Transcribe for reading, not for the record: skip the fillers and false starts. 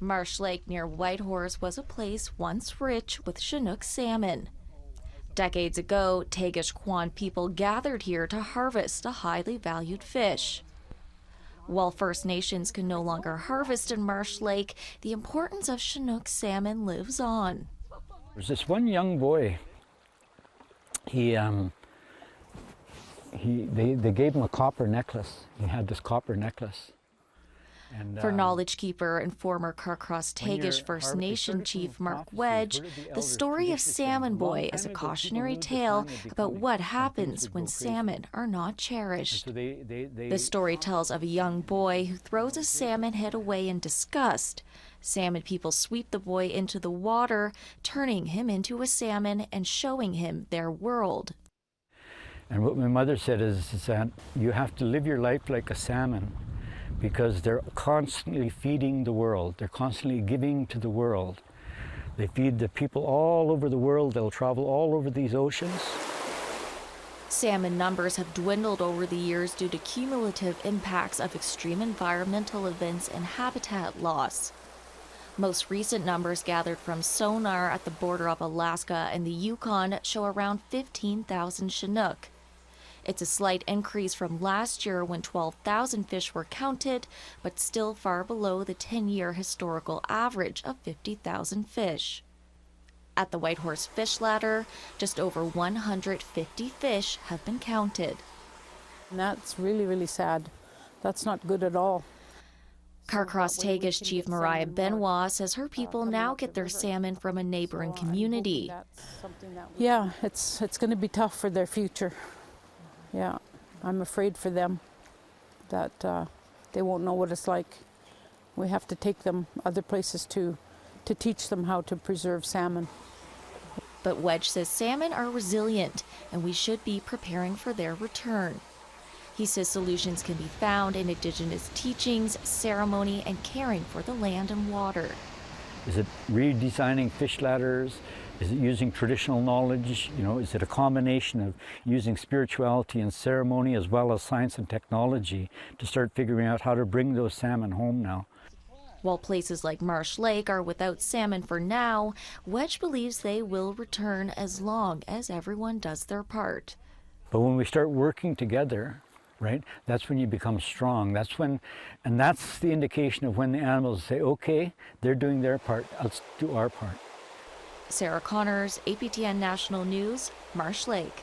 Marsh Lake near Whitehorse was a place once rich with Chinook salmon. Decades ago, Kwäch'än people gathered here to harvest a highly valued fish. While First Nations can no longer harvest in Marsh Lake, the importance of Chinook salmon lives on. There's this one young boy. They gave him a copper necklace. He had this copper necklace. And, for knowledge keeper and former Kwäch'än First Nation chief Mark Wedge, the story of Salmon Boy is a cautionary tale about what happens when salmon are not cherished. The story tells of a young boy who throws a salmon head away in disgust. Salmon people sweep the boy into the water, turning him into a salmon and showing him their world. And what my mother said is that you have to live your life like a salmon, because they're constantly feeding the world. They're constantly giving to the world. They feed the people all over the world. They'll travel all over these oceans. Salmon numbers have dwindled over the years due to cumulative impacts of extreme environmental events and habitat loss. Most recent numbers gathered from sonar at the border of Alaska and the Yukon show around 15,000 Chinook. It's a slight increase from last year when 12,000 fish were counted, but still far below the 10-year historical average of 50,000 fish. At the Whitehorse Fish Ladder, just over 150 fish have been counted. And that's really, really sad. That's not good at all. Kwäch'än Chief Mariah Benoit says her people now get their salmon from a neighboring community. Yeah, it's going to be tough for their future. Yeah, I'm afraid for them that they won't know what it's like. We have to take them other places to teach them how to preserve salmon. But Wedge says salmon are resilient and we should be preparing for their return. He says solutions can be found in Indigenous teachings, ceremony, and caring for the land and water. Is it redesigning fish ladders? Is it using traditional knowledge? Is it a combination of using spirituality and ceremony as well as science and technology to start figuring out how to bring those salmon home now? While places like Marsh Lake are without salmon for now, Wedge believes they will return as long as everyone does their part. But when we start working together, right, that's when you become strong. And that's the indication of when the animals say, okay, they're doing their part, let's do our part. Sarah Connors, APTN National News, Marsh Lake.